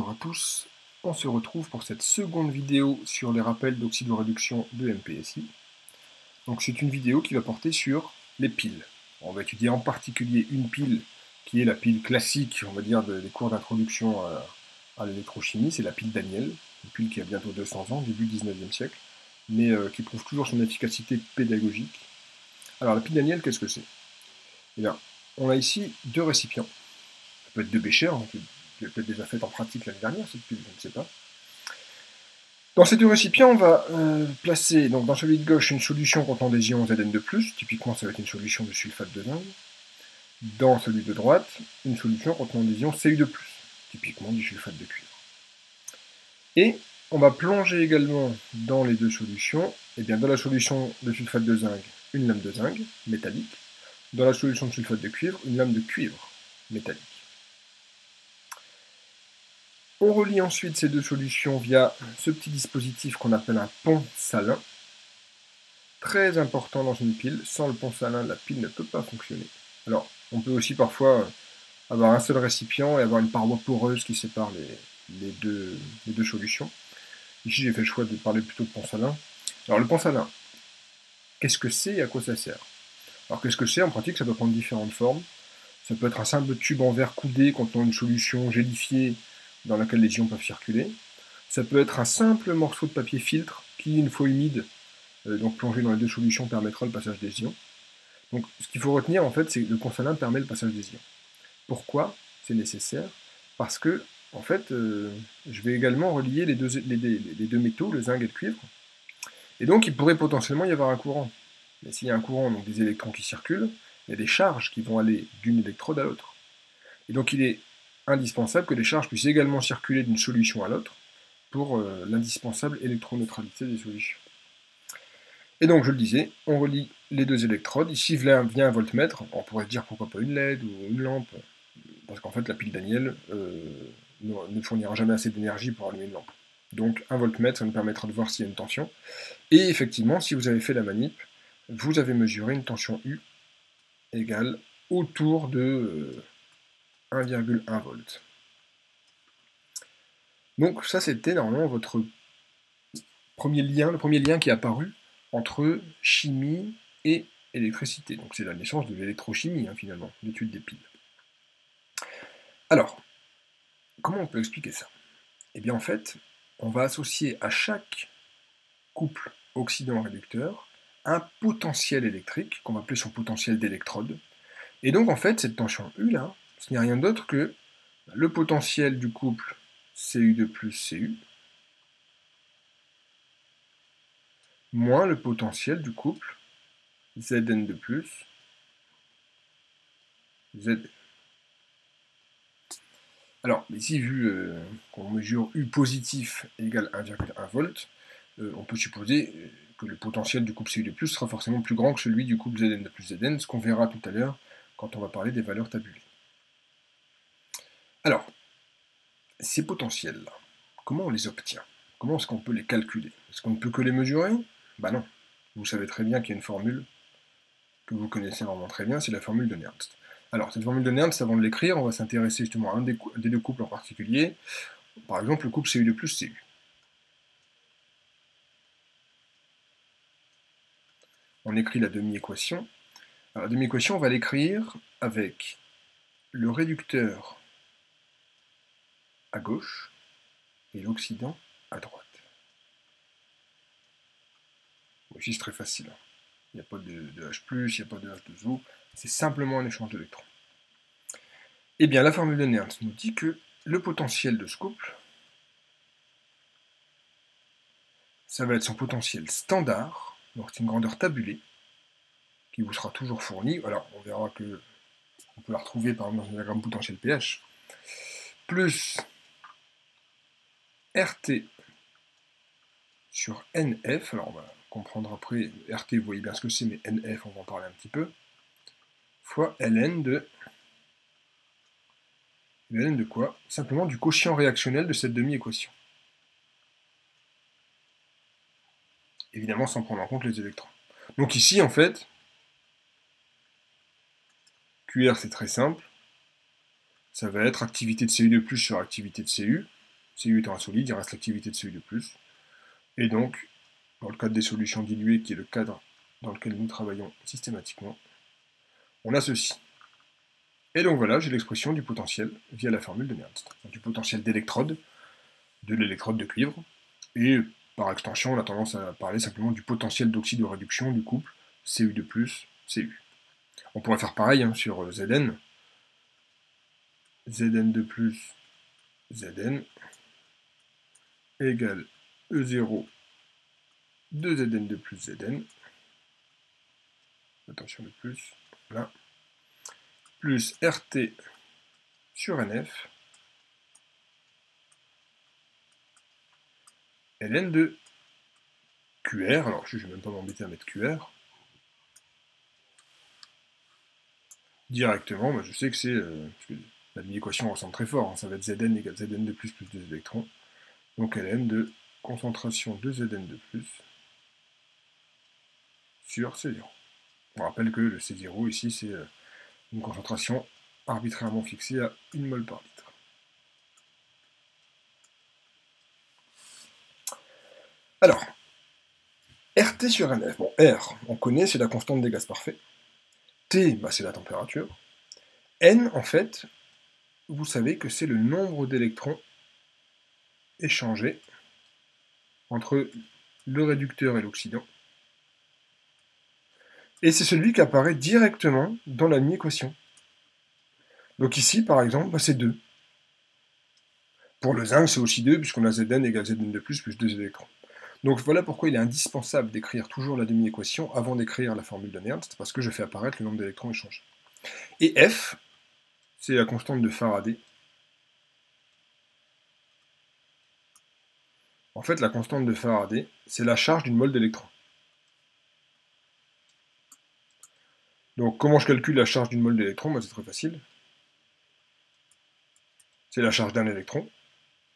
bonjour à tous, on se retrouve pour cette seconde vidéo sur les rappels d'oxydoréduction de MPSI. Donc c'est une vidéo qui va porter sur les piles. On va étudier en particulier une pile qui est la pile classique, on va dire, des cours d'introduction à l'électrochimie, c'est la pile Daniel, une pile qui a bientôt 200 ans, début 19e siècle, mais qui prouve toujours son efficacité pédagogique. Alors la pile Daniel, qu'est-ce que c'est? Eh bien, on a ici deux récipients. Ça peut être deux béchers, hein, qui est peut-être déjà fait en pratique l'année dernière, cette pile, je ne sais pas. Dans ces deux récipients, on va placer, donc dans celui de gauche, une solution contenant des ions Zn2+, typiquement ça va être une solution de sulfate de zinc. Dans celui de droite, une solution contenant des ions Cu2+, typiquement du sulfate de cuivre. Et on va plonger également dans les deux solutions, et bien dans la solution de sulfate de zinc, une lame de zinc métallique, dans la solution de sulfate de cuivre, une lame de cuivre métallique. On relie ensuite ces deux solutions via ce petit dispositif qu'on appelle un pont salin. Très important dans une pile, sans le pont salin, la pile ne peut pas fonctionner. Alors, on peut aussi parfois avoir un seul récipient et avoir une paroi poreuse qui sépare les deux solutions. Ici, j'ai fait le choix de parler plutôt de pont salin. Alors, le pont salin, qu'est-ce que c'est et à quoi ça sert? Alors, qu'est-ce que c'est? En pratique, ça peut prendre différentes formes. Ça peut être un simple tube en verre coudé contenant une solution gélifiée dans laquelle les ions peuvent circuler. Ça peut être un simple morceau de papier filtre qui, une fois humide, donc plongé dans les deux solutions, permettra le passage des ions. Donc ce qu'il faut retenir en fait, c'est que le pont salin permet le passage des ions. Pourquoi c'est nécessaire? Parce que, en fait, je vais également relier les deux métaux, le zinc et le cuivre. Et donc il pourrait potentiellement y avoir un courant. Mais s'il y a un courant, donc des électrons qui circulent, il y a des charges qui vont aller d'une électrode à l'autre. Et donc il est indispensable que les charges puissent également circuler d'une solution à l'autre pour l'indispensable électroneutralité des solutions. Et donc je le disais, on relie les deux électrodes. Ici vient un voltmètre, on pourrait se dire pourquoi pas une LED ou une lampe, parce qu'en fait la pile Daniel ne fournira jamais assez d'énergie pour allumer une lampe. Donc un voltmètre, ça nous permettra de voir s'il y a une tension. Et effectivement, si vous avez fait la manip, vous avez mesuré une tension U égale autour de 1,1 volts. Donc ça c'était normalement votre premier lien, le premier lien qui est apparu entre chimie et électricité. Donc c'est la naissance de l'électrochimie, hein, finalement, l'étude des piles. Alors, comment on peut expliquer ça? Eh bien en fait, on va associer à chaque couple oxydant-réducteur un potentiel électrique, qu'on va appeler son potentiel d'électrode. Et donc en fait, cette tension U là, ce n'est rien d'autre que le potentiel du couple Cu2 plus Cu, moins le potentiel du couple Zn2 plus Zn. Alors, ici, vu qu'on mesure U positif égale 1,1 volt, on peut supposer que le potentiel du couple Cu2+, sera forcément plus grand que celui du couple Zn2 plus Zn, ce qu'on verra tout à l'heure quand on va parler des valeurs tabulées. Alors, ces potentiels-là, comment on les obtient? Comment est-ce qu'on peut les calculer? Est-ce qu'on ne peut que les mesurer? Ben non. Vous savez très bien qu'il y a une formule que vous connaissez vraiment très bien, c'est la formule de Nernst. Alors, cette formule de Nernst, avant de l'écrire, on va s'intéresser justement à un des deux couples en particulier, par exemple le couple Cu2 plus Cu. On écrit la demi-équation. La demi-équation, on va l'écrire avec le réducteur à gauche et l'oxydant à droite. Bon, ici, c'est très facile. Il n'y a pas de H+, il n'y a pas de H2O, c'est simplement un échange d'électrons. Eh bien, la formule de Nernst nous dit que le potentiel de ce couple, ça va être son potentiel standard, donc c'est une grandeur tabulée, qui vous sera toujours fournie. Alors, on verra que on peut la retrouver par exemple dans un diagramme potentiel pH, plus RT sur NF, alors on va comprendre après, RT vous voyez bien ce que c'est, mais NF on va en parler un petit peu, fois ln de quoi? Simplement du quotient réactionnel de cette demi-équation. Évidemment sans prendre en compte les électrons. Donc ici en fait, QR c'est très simple, ça va être activité de Cu2+, sur activité de Cu, Cu étant un solide, il reste l'activité de Cu de plus. Et donc, dans le cadre des solutions diluées, qui est le cadre dans lequel nous travaillons systématiquement, on a ceci. Et donc voilà, j'ai l'expression du potentiel via la formule de Nernst. Du potentiel d'électrode, de l'électrode de cuivre, et par extension, on a tendance à parler simplement du potentiel d'oxydoréduction du couple Cu de plus, Cu. On pourrait faire pareil sur Zn. Zn de plus, Zn, égale E0 de Zn de plus Zn, attention de plus, là, plus RT sur NF, ln de QR, alors je ne vais même pas m'embêter à mettre QR, directement, bah, je sais que c'est, parce que la demi-équation ressemble très fort, ça va être Zn égale Zn de plus 2 électrons, donc ln de concentration de Zn de plus sur C0. On rappelle que le C0 ici c'est une concentration arbitrairement fixée à 1 mol par litre. Alors, RT sur NF, bon, R, on connaît, c'est la constante des gaz parfaits. T, bah, c'est la température. N, en fait, vous savez que c'est le nombre d'électrons échangés entre le réducteur et l'oxydant. Et c'est celui qui apparaît directement dans la mi-équation. Donc ici, par exemple, bah, c'est 2. Pour le zinc, c'est aussi 2, puisqu'on a Zn égale Zn de plus 2 électrons. Donc voilà pourquoi il est indispensable d'écrire toujours la demi-équation avant d'écrire la formule de Nernst, parce que je fais apparaître le nombre d'électrons échangés. Et F, c'est la constante de Faraday. En fait, la constante de Faraday, c'est la charge d'une mole d'électrons. Donc comment je calcule la charge d'une mole d'électrons? Bah, c'est très facile. C'est la charge d'un électron.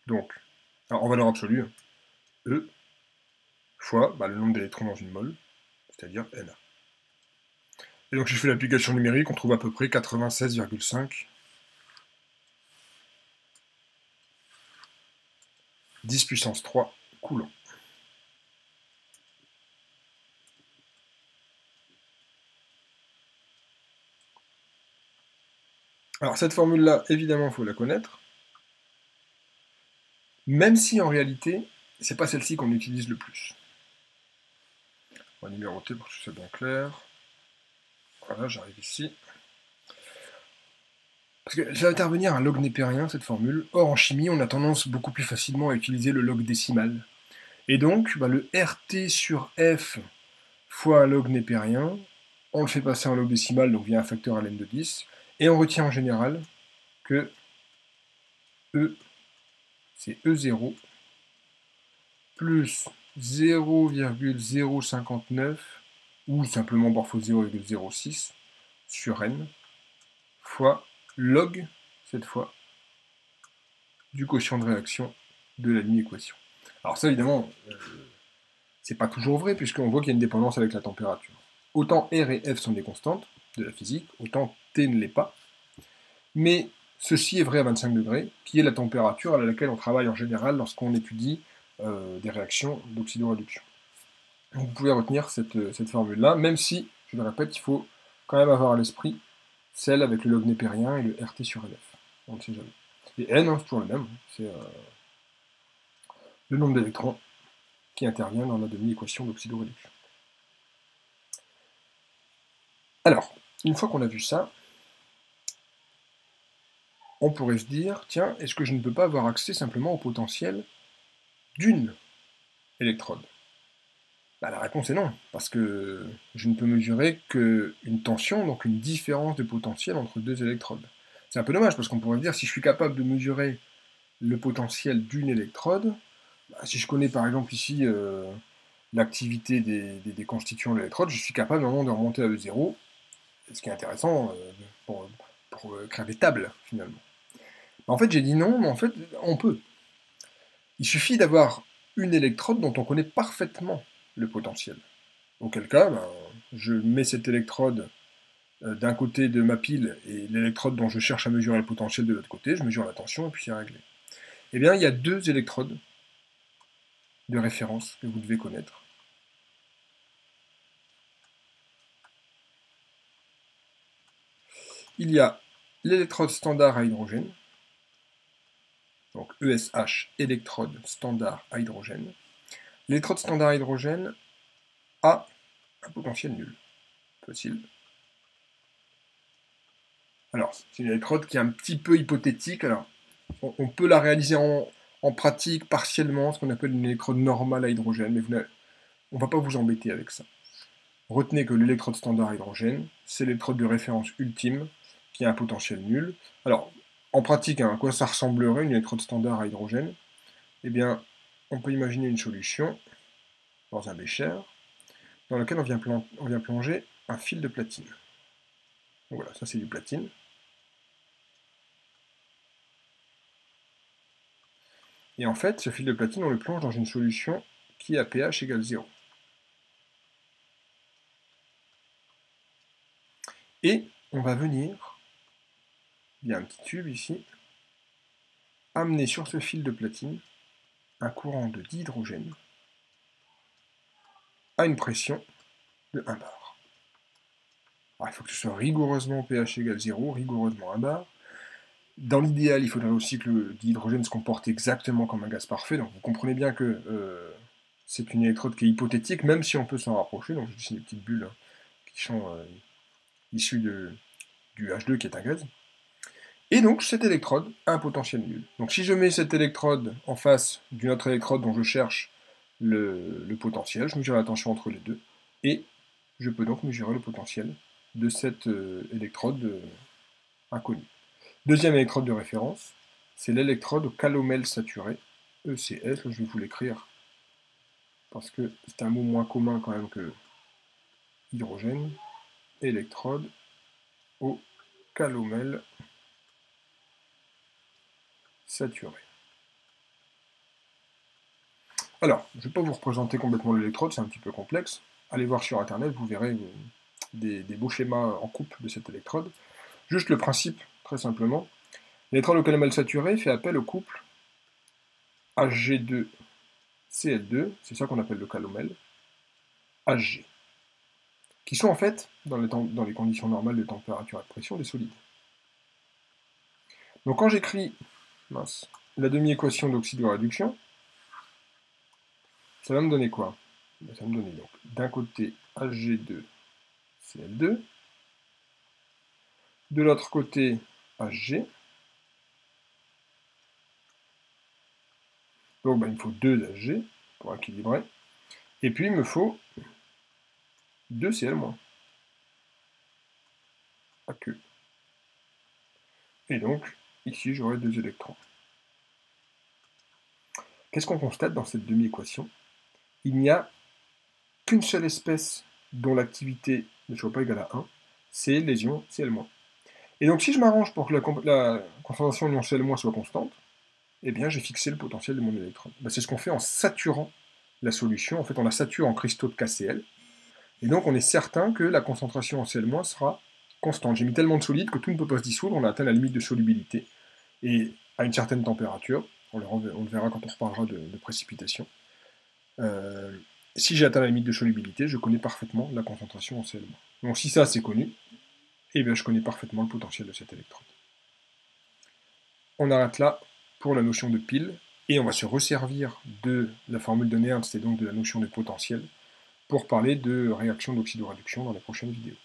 Donc, en valeur absolue, E fois le nombre d'électrons dans une mole, c'est-à-dire Na. Et donc, si je fais l'application numérique, on trouve à peu près 96,5 10 puissance 3 coulombs. Alors, cette formule-là, évidemment, il faut la connaître, même si en réalité, c'est pas celle-ci qu'on utilise le plus. On va numéroter pour que ce soit bien clair. Voilà, j'arrive ici. Parce que ça va intervenir un log népérien, cette formule. Or, en chimie, on a tendance beaucoup plus facilement à utiliser le log décimal. Et donc, le RT sur F fois un log népérien, on le fait passer en log décimal, donc via un facteur ln de 10, et on retient en général que E, c'est E0, plus 0,059, ou simplement parfois 0,06, sur N, fois log, cette fois, du quotient de réaction de la demi-équation. Alors ça, évidemment, c'est pas toujours vrai, puisqu'on voit qu'il y a une dépendance avec la température. Autant R et F sont des constantes de la physique, autant T ne l'est pas. Mais ceci est vrai à 25 degrés, qui est la température à laquelle on travaille en général lorsqu'on étudie des réactions d'oxydoréduction. Donc vous pouvez retenir cette formule-là, même si, je le répète, il faut quand même avoir à l'esprit celle avec le log népérien et le RT sur LF. On ne sait jamais. Et N, c'est toujours le même, c'est le nombre d'électrons qui intervient dans la demi-équation d'oxydoréduction. Alors, une fois qu'on a vu ça, on pourrait se dire, tiens, est-ce que je ne peux pas avoir accès simplement au potentiel d'une électrode? La réponse est non, parce que je ne peux mesurer qu'une tension, donc une différence de potentiel entre deux électrodes. C'est un peu dommage, parce qu'on pourrait se dire, si je suis capable de mesurer le potentiel d'une électrode, si je connais par exemple ici l'activité des constituants de l'électrode, je suis capable normalement de remonter à E0, ce qui est intéressant pour créer des tables, finalement. En fait, j'ai dit non, mais en fait, on peut. Il suffit d'avoir une électrode dont on connaît parfaitement le potentiel. Auquel cas, je mets cette électrode d'un côté de ma pile et l'électrode dont je cherche à mesurer le potentiel de l'autre côté, je mesure la tension et puis c'est réglé. Eh bien, il y a deux électrodes de référence que vous devez connaître. Il y a l'électrode standard à hydrogène, donc ESH, électrode standard à hydrogène. L'électrode standard à hydrogène a un potentiel nul. Facile. Alors, c'est une électrode qui est un petit peu hypothétique. Alors, on peut la réaliser en pratique partiellement, ce qu'on appelle une électrode normale à hydrogène, mais on ne va pas vous embêter avec ça. Retenez que l'électrode standard à hydrogène, c'est l'électrode de référence ultime qui a un potentiel nul. Alors, en pratique, à quoi ça ressemblerait une électrode standard à hydrogène? Eh bien, on peut imaginer une solution dans un bécher dans lequel on vient plonger un fil de platine. Donc voilà, ça c'est du platine. Et en fait, ce fil de platine, on le plonge dans une solution qui a pH égale 0. Et on va venir, via un petit tube ici, amener sur ce fil de platine un courant de dihydrogène à une pression de 1 bar. Alors, il faut que ce soit rigoureusement pH égale 0, rigoureusement 1 bar. Dans l'idéal, il faudrait aussi que le dihydrogène se comporte exactement comme un gaz parfait. Donc vous comprenez bien que c'est une électrode qui est hypothétique, même si on peut s'en rapprocher. Donc je dessine des petites bulles qui sont issues du H2 qui est un gaz. Et donc cette électrode a un potentiel nul. Donc si je mets cette électrode en face d'une autre électrode dont je cherche le potentiel, je mesure la tension entre les deux, et je peux donc mesurer le potentiel de cette électrode inconnue. Deuxième électrode de référence, c'est l'électrode au calomel saturé, ECS, là je vais vous l'écrire, parce que c'est un mot moins commun quand même que hydrogène, électrode au calomel saturé. Alors, je ne vais pas vous représenter complètement l'électrode, c'est un petit peu complexe. Allez voir sur internet, vous verrez des beaux schémas en coupe de cette électrode. Juste le principe, très simplement. L'électrode au calomel saturé fait appel au couple Hg2Cl2, c'est ça qu'on appelle le calomel, Hg, qui sont en fait, dans les conditions normales de température et de pression, des solides. Donc quand j'écris la demi-équation d'oxydoréduction, ça va me donner quoi? Ça va me donner donc d'un côté Hg2Cl2, de l'autre côté Hg. Donc il me faut 2 Hg pour équilibrer. Et puis il me faut 2 Cl-. AQ. Et donc, ici j'aurai 2 électrons. Qu'est-ce qu'on constate dans cette demi-équation? Il n'y a qu'une seule espèce dont l'activité ne soit pas égale à 1, c'est les ions Cl-. Et donc si je m'arrange pour que la concentration de l'ion Cl- soit constante, eh bien j'ai fixé le potentiel de mon électrode. C'est ce qu'on fait en saturant la solution. En fait, on la sature en cristaux de KCl. Et donc on est certain que la concentration en Cl- sera constante. J'ai mis tellement de solide que tout ne peut pas se dissoudre, on a atteint la limite de solubilité. Et à une certaine température, on le verra quand on reparlera de précipitation, si j'ai atteint la limite de solubilité, je connais parfaitement la concentration en Cl-. Donc si ça c'est connu, eh bien je connais parfaitement le potentiel de cette électrode. On arrête là pour la notion de pile, et on va se resservir de la formule de Nernst et donc de la notion de potentiel pour parler de réaction d'oxydoréduction dans les prochaines vidéos.